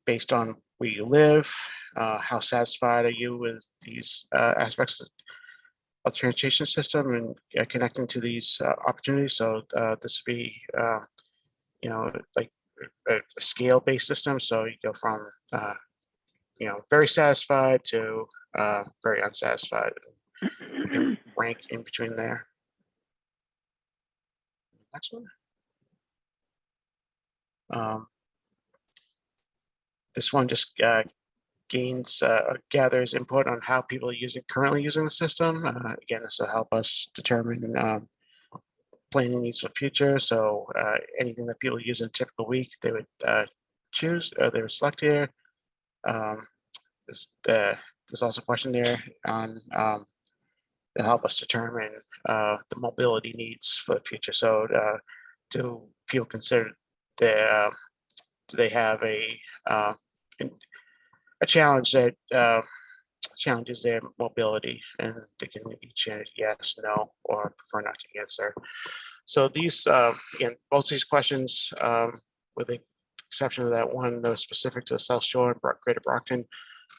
Based on where you live, how satisfied are you with these aspects of the transportation system and connecting to these opportunities. So this would be, like a scale-based system. So you go from, very satisfied to very unsatisfied. You can rank in between there. Next one. This one just gathers input on how people are currently using the system. Again, this will help us determine planning needs for the future. So anything that people use in a typical week, they would choose, they would select here. There's also a question there on to help us determine the mobility needs for the future. So do people consider do they have a challenge that challenges their mobility, and they can each yes, no, or prefer not to answer. So these, again, both these questions, with the exception of that one that was specific to the South Shore and Greater Brockton,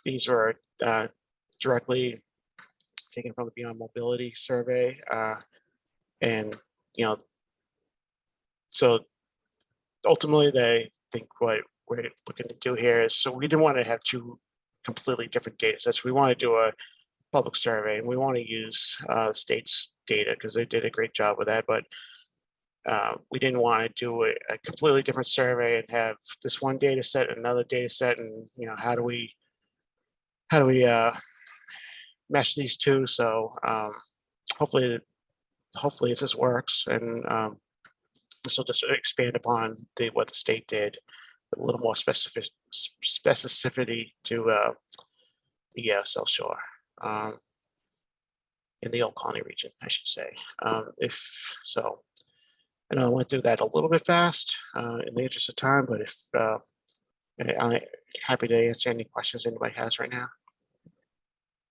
these were directly taken from the Beyond Mobility survey. And, so ultimately they think what we're looking to do here is, so we didn't want to have two completely different data sets. We want to do a public survey and we want to use the state's data because they did a great job with that, but we didn't want to do a completely different survey and have this one data set, another data set, and how do we mesh these two? So hopefully if this works, and this will just expand upon what the state did, a little more specificity to the South Shore, in the Old Colony region, I should say. If so, I know I went through that a little bit fast in the interest of time, but if I'm happy to answer any questions anybody has right now.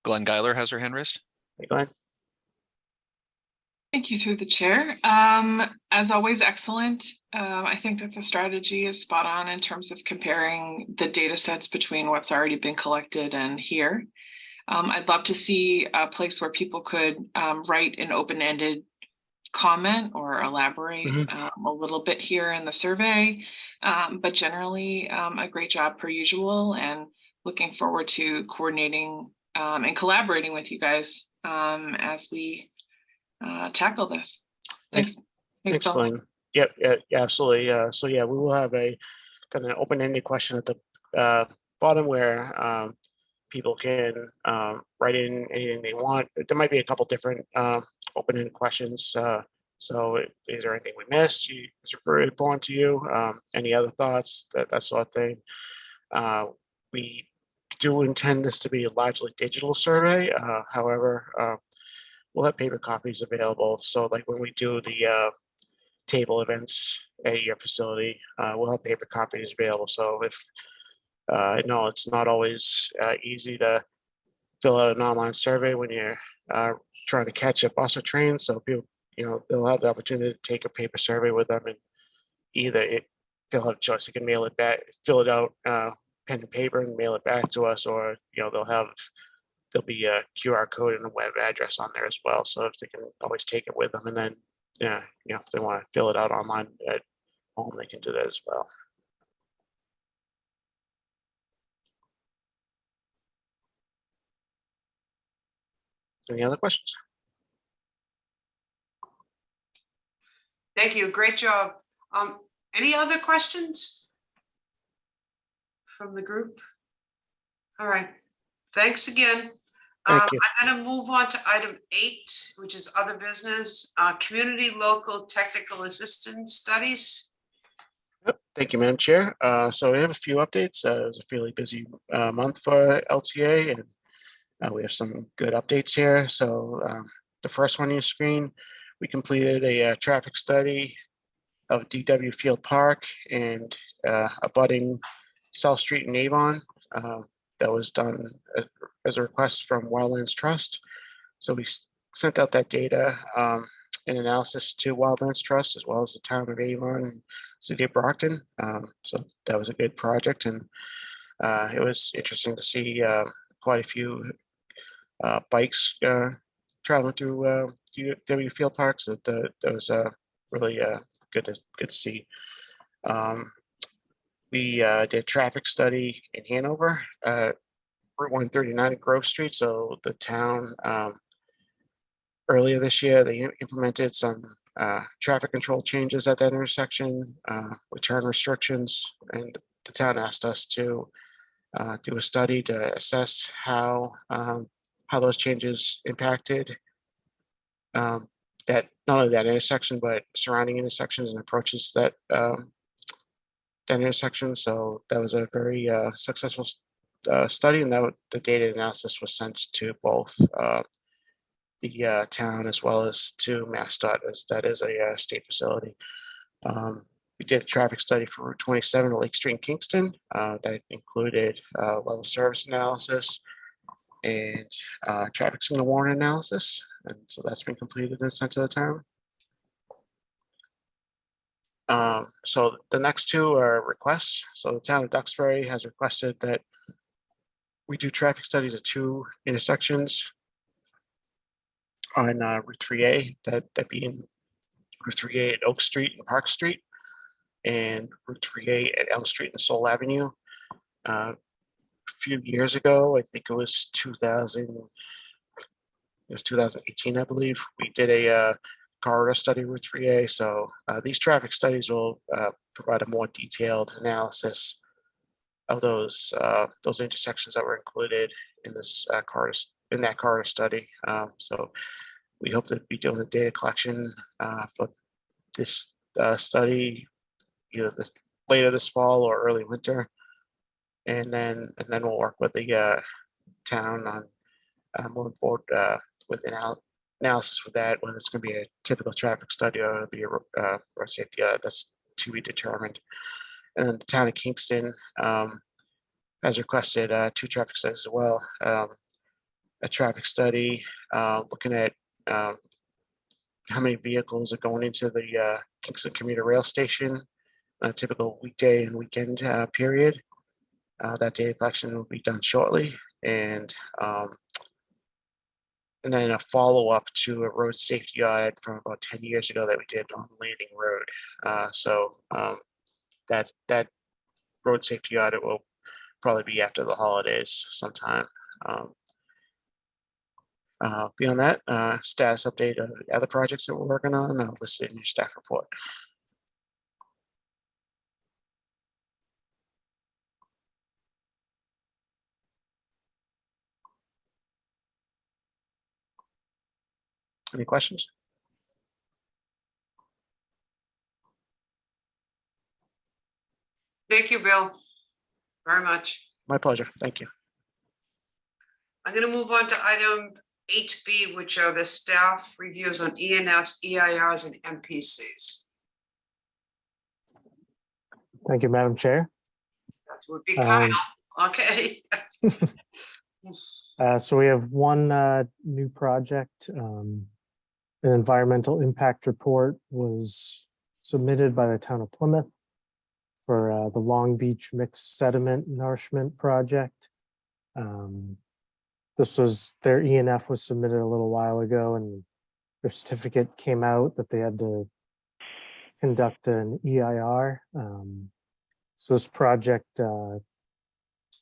Glenn Geiler has her hand raised. Hey, Glenn. Thank you through the chair. As always, excellent. I think that the strategy is spot on in terms of comparing the data sets between what's already been collected and here. I'd love to see a place where people could write an open-ended comment or elaborate a little bit here in the survey. But generally, a great job per usual, and looking forward to coordinating and collaborating with you guys as we tackle this. Thanks. Thanks, Bill. Glenn. Yep, yeah, absolutely. So yeah, we will have a kind of open-ended question at the bottom where people can write in anything they want. There might be a couple different open-ended questions. So is there anything we missed? Is it very important to you? Any other thoughts? That sort of thing. We do intend this to be a largely digital survey. However, we'll have paper copies available. So like when we do the table events at your facility. We'll have paper copies available. So if no, it's not always easy to fill out an online survey when you're trying to catch a bus or train. So people, they'll have the opportunity to take a paper survey with them, and they'll have a choice. They can mail it back, fill it out, pen and paper, and mail it back to us, or there'll be a QR code and a web address on there as well. So if they can always take it with them, and then if they want to fill it out online at home, they can do that as well. Any other questions? Thank you. Great job. Any other questions from the group? All right. Thanks again. Thank you. I'm going to move on to item 8, which is other business, community local technical assistance studies. Yep. Thank you, Madam Chair. So we have a few updates. It was a fairly busy month for LTA, and we have some good updates here. So the first one on your screen, we completed a traffic study of DW Field Park and abutting South Street in Avon. That was done as a request from Wildlands Trust. So we sent out that data and analysis to Wildlands Trust, as well as the town of Avon and City of Brockton. So that was a good project, and it was interesting to see quite a few bikes traveling through DW Field Park. So that was really good to see. We did a traffic study in Hanover, Route 139 at Grove Street. So the town, earlier this year, they implemented some traffic control changes at that intersection, with turn restrictions, and the town asked us to do a study to assess how those changes impacted that, not only that intersection, but surrounding intersections and approaches to that intersection. So that was a very successful study, and the data analysis was sent to both the town as well as to MassDOT, as that is a state facility. We did a traffic study for Route 27 to Lake Street in Kingston. That included level service analysis and traffic signal warning analysis. And so that's been completed and sent to the town. So the next two are requests. So the town of Duxbury has requested that we do traffic studies at 2 intersections on Route 3A, that being Route 3A at Oak Street and Park Street, and Route 3A at Elm Street and Soul Avenue. A few years ago, I think it was 2018, I believe, we did a corridor study Route 3A. So these traffic studies will provide a more detailed analysis of those intersections that were included in this corridor study. So we hope to be doing the data collection for this study either later this fall or early winter, and then we'll work with the town on moving forward with analysis for that, when it's going to be a typical traffic study or it'll be a road safety. That's to be determined. And then the town of Kingston has requested 2 traffic studies as well. A traffic study looking at how many vehicles are going into the Kingston Commuter Rail Station on a typical weekday and weekend period. That data collection will be done shortly, and then a follow-up to a road safety audit from about 10 years ago that we did on Landing Road. So that road safety audit will probably be after the holidays sometime. Beyond that, status update of other projects that we're working on listed in your staff report. Any questions? Thank you, Bill, very much. My pleasure. Thank you. I'm going to move on to item 8B, which are the staff reviews on ENFs, EIRs, and MPCs. Thank you, Madam Chair. That would be Kyle. Okay. So we have one new project. An environmental impact report was submitted by the town of Plymouth for the Long Beach Mixed Sediment Nourishment Project. This was, their ENF was submitted a little while ago, and their certificate came out that they had to conduct an EIR. So this project,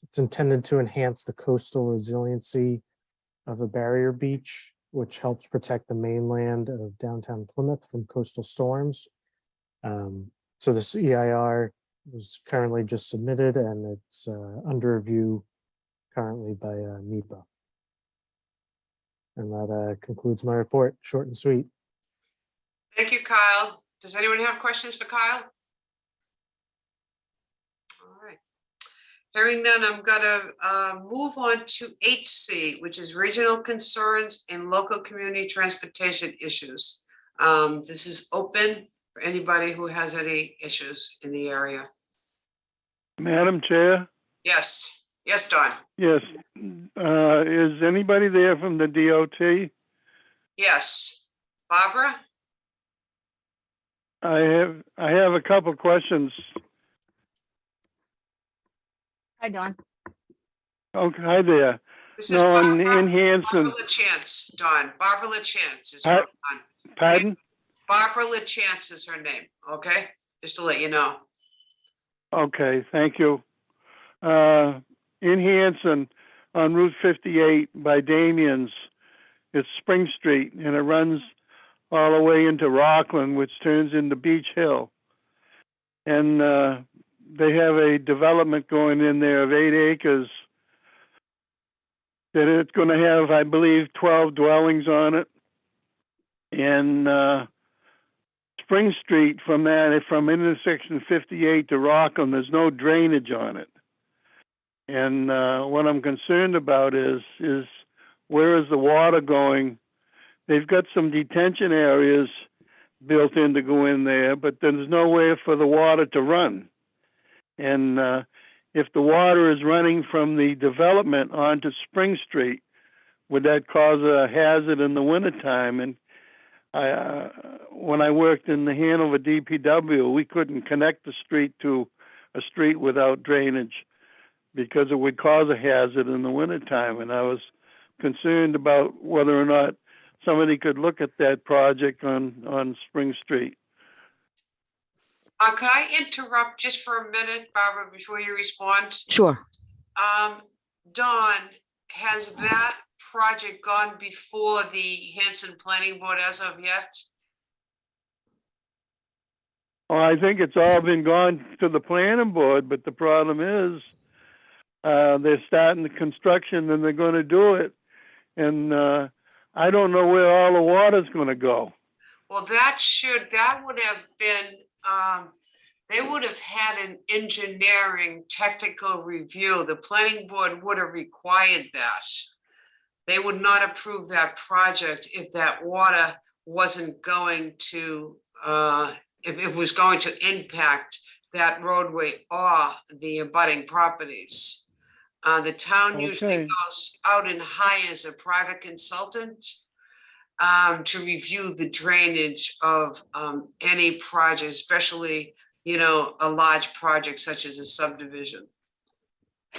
it's intended to enhance the coastal resiliency of a barrier beach, which helps protect the mainland of downtown Plymouth from coastal storms. So this EIR was currently just submitted, and it's under review currently by NEPA. And that concludes my report, short and sweet. Thank you, Kyle. Does anyone have questions for Kyle? All right. Hearing none, I'm gonna move on to 8C, which is regional concerns and local community transportation issues. This is open for anybody who has any issues in the area. Madam Chair? Yes, yes, Don. Yes. Is anybody there from the DOT? Yes, Barbara? I have a couple questions. Hi, Dawn. Okay, hi there. This is No, in Barbara Hanson, LaChance, Don. Barbara LaChance is Hi. her name. pardon? Barbara LaChance is her name, okay? Just to let you know. Okay, thank you. In Hanson, on Route 58 by Damien's, it's Spring Street, and it runs all the way into Rockland, which turns into Beach Hill. And they have a development going in there of 8 acres that it's going to have, I believe, 12 dwellings on it. And Spring Street from intersection 58 to Rockland, there's no drainage on it. And what I'm concerned about is where is the water going? They've got some detention areas built in to go in there, but there's nowhere for the water to run. And if the water is running from the development onto Spring Street, would that cause a hazard in the wintertime? And when I worked in the Hanover DPW, we couldn't connect the street to a street without drainage because it would cause a hazard in the wintertime. And I was concerned about whether or not somebody could look at that project on Spring Street. Could I interrupt just for a minute, Barbara, before you respond? Sure. Dawn, has that project gone before the Hanson Planning Board as of yet? Well, I think it's all been gone to the planning board, but the problem is they're starting the construction and they're going to do it. And I don't know where all the water's going to go. Well, that would have been, they would have had an engineering technical review. The planning board would have required that. They would not approve that project if that water wasn't going to, if it was going to impact that roadway or the abutting properties. The town usually goes out and hires a private consultant to review the drainage of any project, especially, you know, a large project such as a subdivision.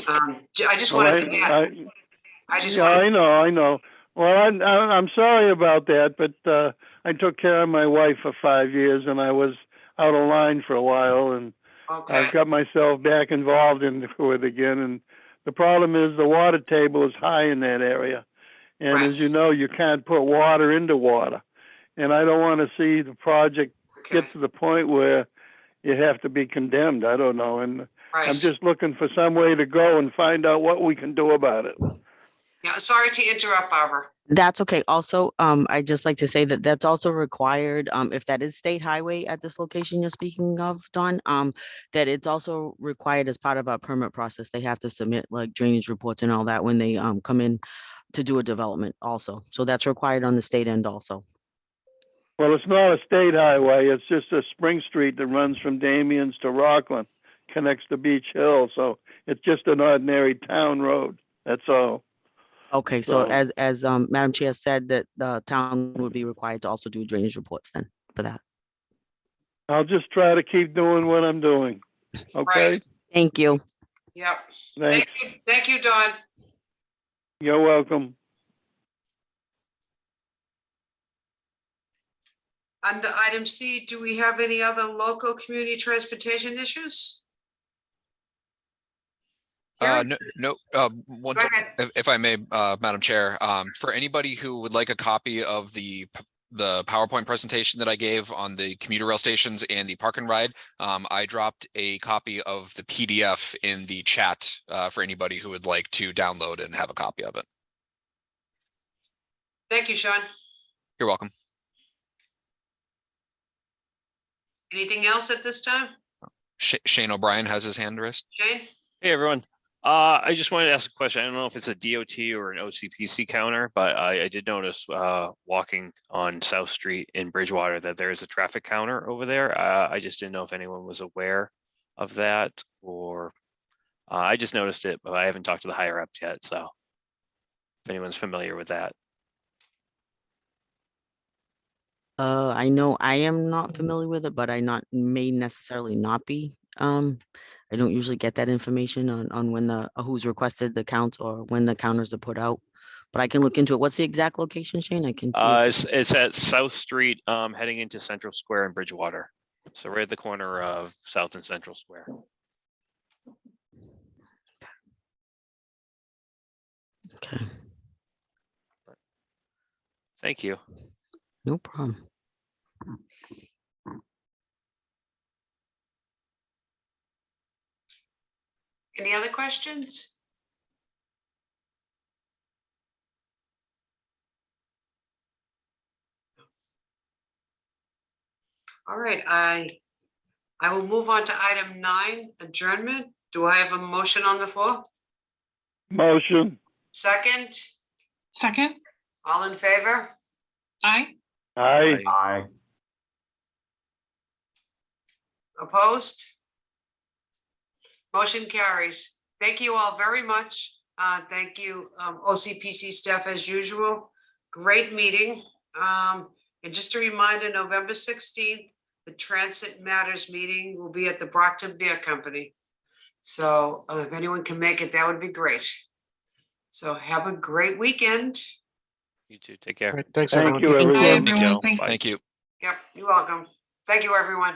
I just wanted to I know. Well, I'm sorry about that, but I took care of my wife for 5 years and I was out of line for a while, and I've got myself back involved into it again. And the problem is the water table is high in that area. And as you know, you can't put water into water. And I don't want to see the project get to the point where you have to be condemned. I don't know. And I'm just looking for some way to go and find out what we can do about it. Yeah, sorry to interrupt, Barbara. That's okay. Also, I'd just like to say that that's also required, if that is state highway at this location you're speaking of, Dawn, that it's also required as part of our permit process. They have to submit like drainage reports and all that when they come in to do a development also. So that's required on the state end also. Well, it's not a state highway. It's just a Spring Street that runs from Damien's to Rockland. connects to Beach Hill, so it's just an ordinary town road, that's all. Okay, so So- as Madam Chair said, that the town would be required to also do drainage reports then for that. I'll just try to keep doing what I'm doing, okay? Right. Thank you. Yep. Thanks, Thank you, Don. you're welcome. Under item C, do we have any other local community transportation issues? Hearing- No, one, Go ahead. if I may, Madam Chair, for anybody who would like a copy of the PowerPoint presentation that I gave on the commuter rail stations and the park and ride, I dropped a copy of the PDF in the chat for anybody who would like to download and have a copy of it. Thank you, Sean. You're welcome. Anything else at this time? Shane O'Brien has his hand raised. Shane? Hey, everyone. I just wanted to ask a question. I don't know if it's a DOT or an OCPC counter, but I did notice walking on South Street in Bridgewater that there is a traffic counter over there. I just didn't know if anyone was aware of that, or I just noticed it, but I haven't talked to the higher ups yet. So if anyone's familiar with that. I know I am not familiar with it, but I may necessarily not be. I don't usually get that information on when who's requested the counts or when the counters are put out. But I can look into it. What's the exact location, Shane? I can see. It's at South Street, heading into Central Square in Bridgewater. So right at the corner of South and Central Square. Okay, Thank you. no problem. Any other questions? All right, I will move on to item 9, adjournment. Do I have a motion on the floor? Motion, Second, Second, all in favor? aye. aye. Aye. Opposed? Motion carries. Thank you all very much. Thank you, OCPC staff as usual. Great meeting. And just a reminder, November 16th, the Transit Matters meeting will be at the Brockton Beer Company. So if anyone can make it, that would be great. So have a great weekend. You too. Take care. All right, thanks, Thank everyone. you, Thank everyone. you. Bye, everyone. Thanks. Thank you. Yep, you're welcome. Thank you, everyone.